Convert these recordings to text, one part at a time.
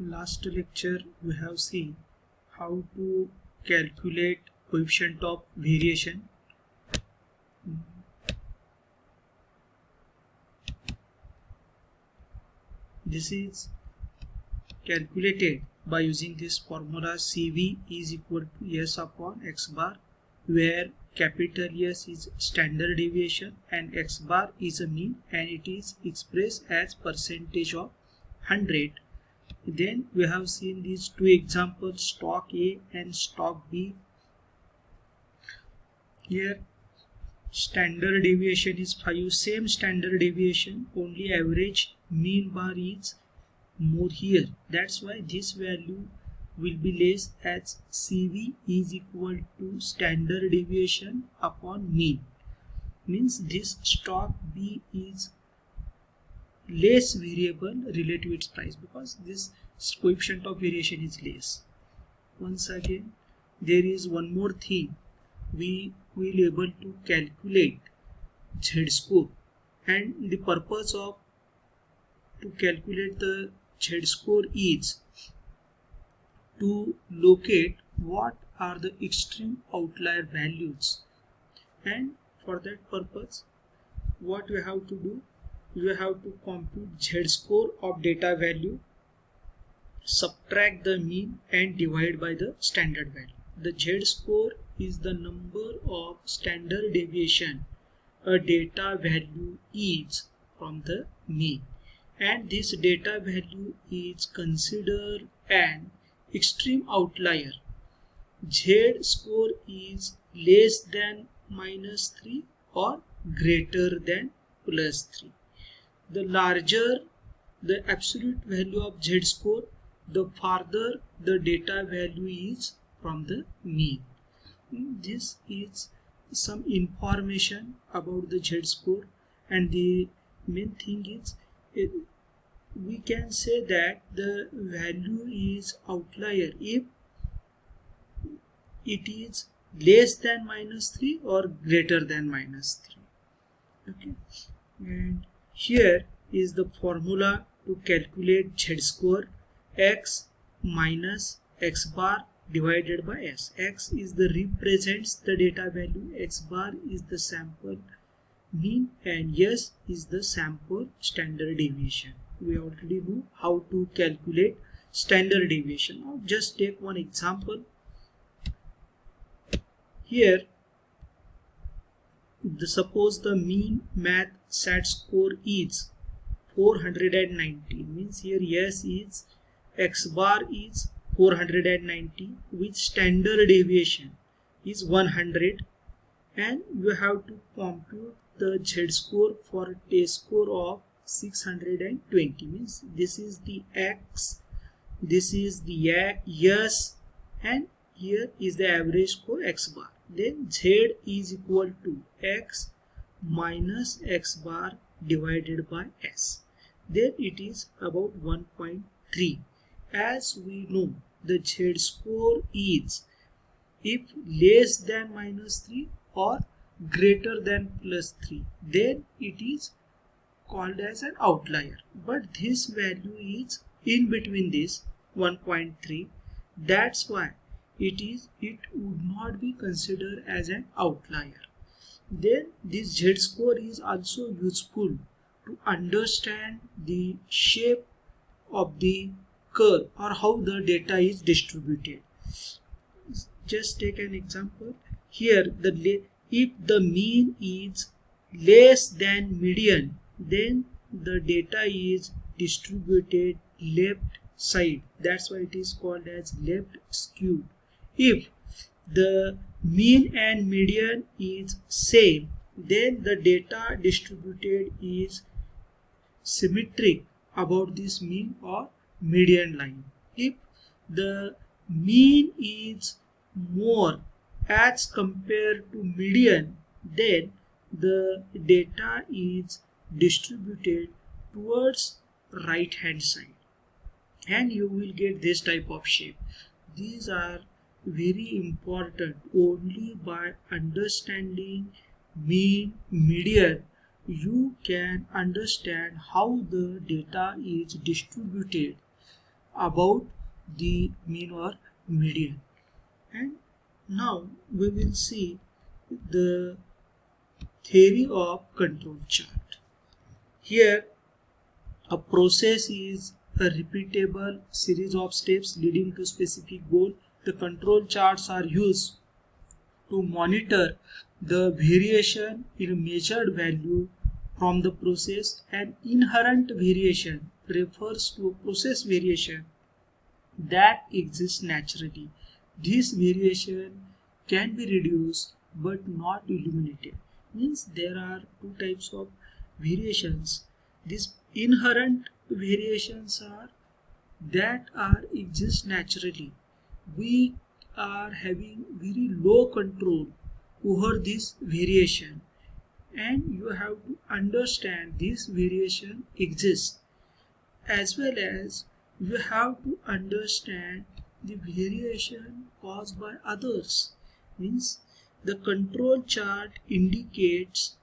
Last lecture we have seen how to calculate coefficient of variation. This is calculated by using this formula CV is equal to S upon X bar, where capital S is standard deviation and X bar is a mean, and it is expressed as percentage of 100. Then we have seen these two examples, stock A and stock B. Here standard deviation is 5, same standard deviation, only average mean bar is more here. That's why this value will be less, as CV is equal to standard deviation upon mean. Means this stock B is less variable related to its price because this coefficient of variation is less. Once again, there is one more thing. We will able to calculate Z-score, and the purpose of to calculate the Z-score is to locate what are the extreme outlier values, and for that purpose what we have to do, we have to compute Z-score of data value, subtract the mean and divide by the standard value. The Z-score is the number of standard deviation a data value is from the mean, and this data value is considered an extreme outlier. Z-score is less than -3 or greater than +3. The larger the absolute value of Z-score, the farther the data value is from the mean. This is some information about the Z-score, and the main thing is we can say that the value is outlier if it is less than -3 or greater than -3. Okay, and here is the formula to calculate Z-score: X minus X bar divided by S. X is the represents the data value, X bar is the sample mean, and S is the sample standard deviation. We already know how to calculate standard deviation. Now just take one example. Here suppose the mean math SAT score is 490, means here S is X bar is 490 with standard deviation is 100, and you have to compute the Z-score for a test score of 620. Means this is the X, this is the S, and here is the average score X bar. Then Z is equal to X minus X bar divided by S. Then it is about 1.3. As we know, the Z-score is if less than -3 or greater than +3, then it is called as an outlier. But this value is in between this 1.3. That's why it would not be considered as an outlier. Then this Z-score is also useful to understand the shape of the curve or how the data is distributed. Just take an example. Here if the mean is less than median, then the data is distributed left side. That's why it is called as left skewed. If the mean and median is same, then the data distributed is symmetric about this mean or median line. If the mean is more as compared to median, then the data is distributed towards right hand side, and you will get this type of shape. These are very important. Only by understanding mean, median, you can understand how the data is distributed about the mean or median. And now we will see the theory of control chart. Here a process is a repeatable series of steps leading to specific goal. The control charts are used to monitor the variation in a measured value from the process. An inherent variation refers to a process variation that exists naturally. This variation can be reduced but not eliminated. Means there are two types of variations. These inherent variations are that are exist naturally. We are having very low control over this variation, and you have to understand this variation exists, as well as you have to understand the variation caused by others. Means the control chart indicates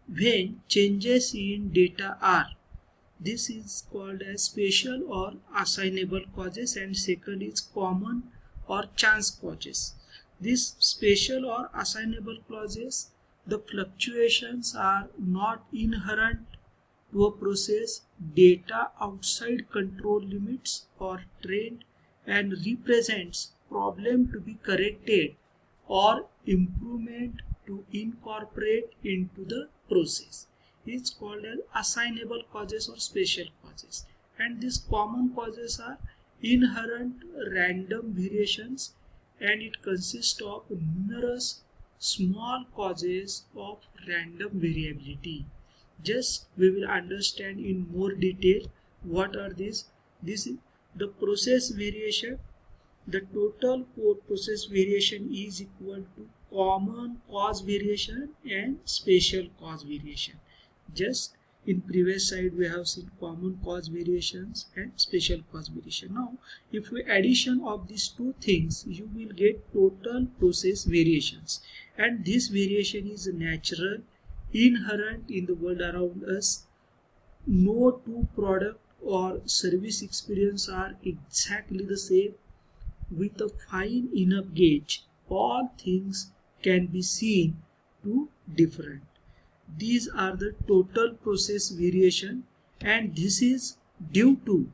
when changes in data are. This is called as spatial or assignable causes, and second is common or chance causes. These spatial or assignable causes, the fluctuations are not inherent to a process, data outside control limits or trend, and represents problem to be corrected or improvement to incorporate into the process. It's called as assignable causes or spatial causes. And these common causes are inherent random variations, and it consists of numerous small causes of random variability. Just we will understand in more detail what are these. This is the process variation. The total process variation is equal to common cause variation and spatial cause variation. Just in previous slide we have seen common cause variations and spatial cause variation. Now if we addition of these two things, you will get total process variations, and this variation is natural, inherent in the world around us. No two product or service experience are exactly the same. With a fine enough gauge, all things can be seen to different. These are the total process variation, and this is due to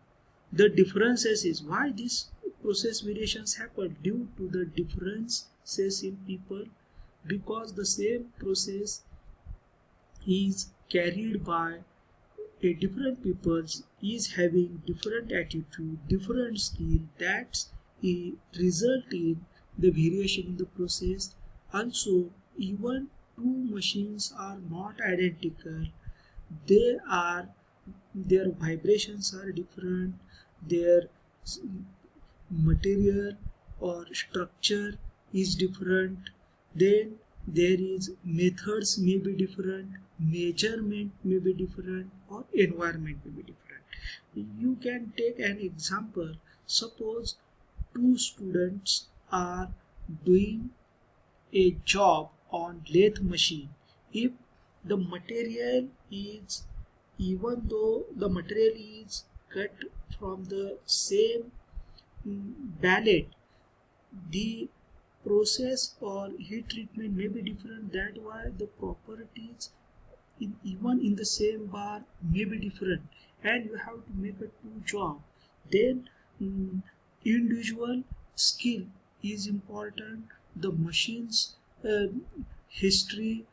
the differences. Is why these process variations happen, due to the differences in people, because the same process is carried by a different peoples, is having different attitude, different skill. That's a result in the variation in the process. Also, even two machines are not identical. Their vibrations are different, their material or structure is different, then there is methods may be different, measurement may be different, or environment may be different. You can take an example. Suppose two students are doing a job on lathe machine. If the material is, even though the material is cut from the same ballet, the process or heat treatment may be different. That why the properties even in the same bar may be different, and you have to make a two job. Then individual skill is important. The machines history,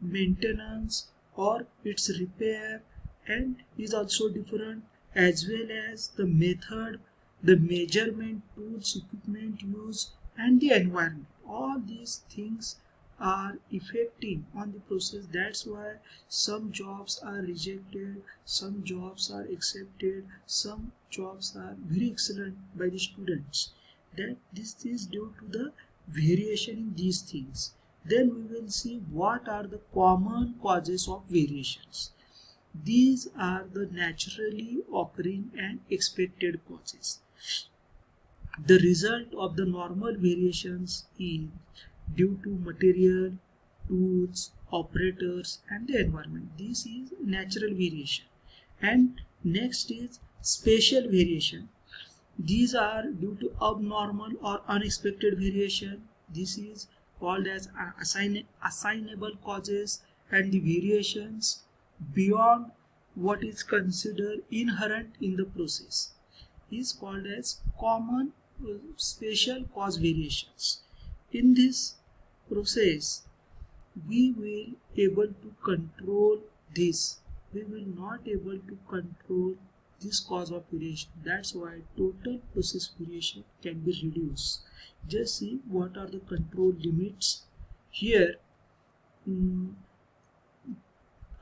maintenance or its repair and is also different, as well as the method, the measurement tools, equipment used, and the environment. All these things are affecting on the process. That's why some jobs are rejected, some jobs are accepted, some jobs are very excellent by the students. That this is due to the variation in these things. Then we will see what are the common causes of variations. These are the naturally occurring and expected causes. The result of the normal variations is due to material, tools, operators, and the environment. This is natural variation. And next is spatial variation. These are due to abnormal or unexpected variation. This is called as assignable causes, and the variations beyond what is considered inherent in the process is called as common special cause variations. In this process, we will able to control this. We will not able to control this cause of variation. That's why total process variation can be reduced. Just see what are the control limits here.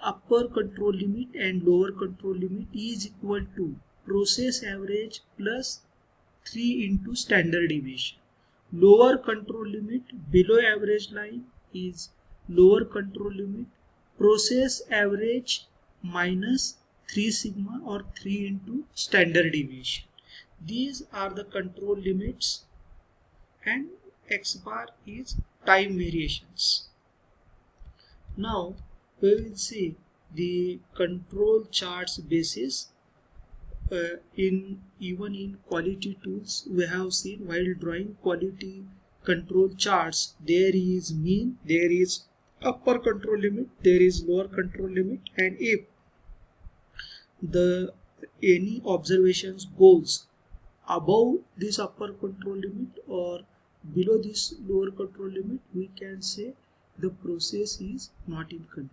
Upper control limit and lower control limit is equal to process average plus 3 into standard deviation. Lower control limit below average line is lower control limit process average minus 3 sigma or 3 into standard deviation. These are the control limits, and X bar is time variations. Now we will see the control charts basis. Even in quality tools, we have seen while drawing quality control charts, there is mean, there is upper control limit, there is lower control limit, and if the any observations goes above this upper control limit or below this lower control limit, we can say the process is not in control.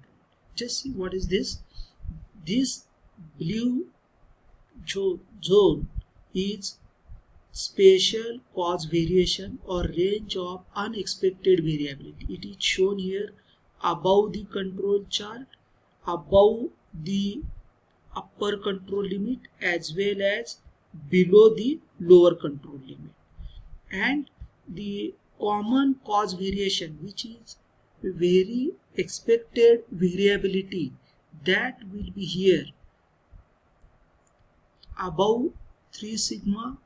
Just see what is this. This blue zone is spatial cause variation or range of unexpected variability. It is shown here above the control chart, above the upper control limit as well as below the lower control limit, and the common cause variation, which is very expected variability, that will be here above 3 sigma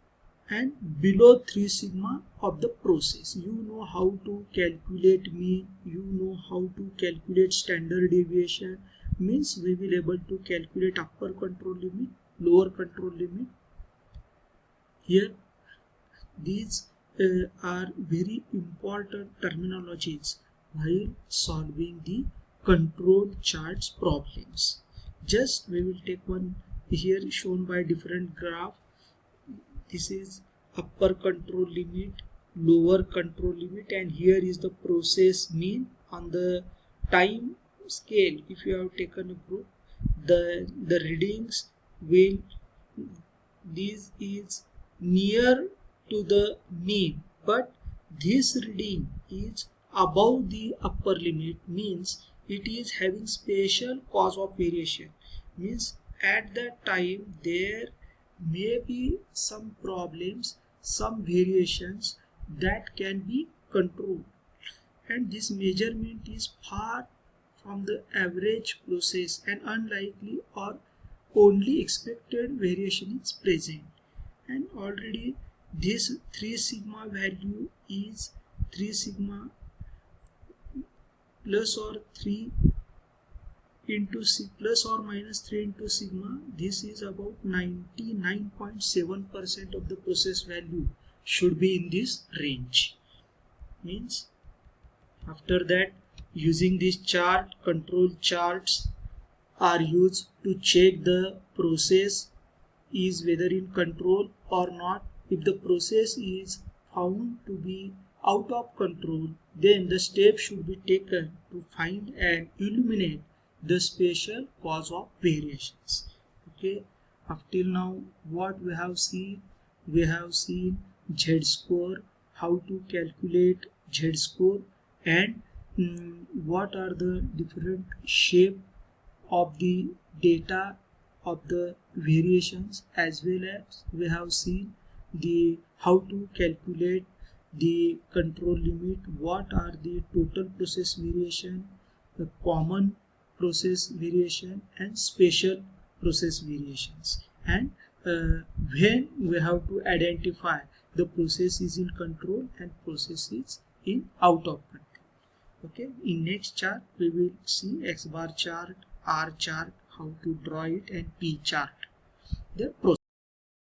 and below 3 sigma of the process. You know how to calculate mean, you know how to calculate standard deviation, means we will able to calculate upper control limit, lower control limit. Here these are very important terminologies while solving the control charts problems. Just we will take one here shown by different graph. This is upper control limit, lower control limit, and here is the process mean. On the time scale, if you have taken a group, the readings will, this is near to the mean, but this reading is above the upper limit, means it is having spatial cause of variation, means at that time there may be some problems, some variations that can be controlled, and this measurement is far from the average process and unlikely or only expected variation is present. And already this 3 sigma value is 3 sigma plus or 3 into plus or minus 3 into sigma. This is about 99.7% of the process value should be in this range. Means after that, using this chart, control charts are used to check the process is whether in control or not. If the process is found to be out of control, then the steps should be taken to find and eliminate the spatial cause of variations. Okay, up till now what we have seen z-score, how to calculate z-score, and what are the different shape of the data of the variations, as well as we have seen the how to calculate the control limit, what are the total process variation, the common process variation, and spatial process variations, and when we have to identify the process is in control and process is in out of control. Okay, in next chart we will see X bar chart, R chart, how to draw it, and P chart, the process.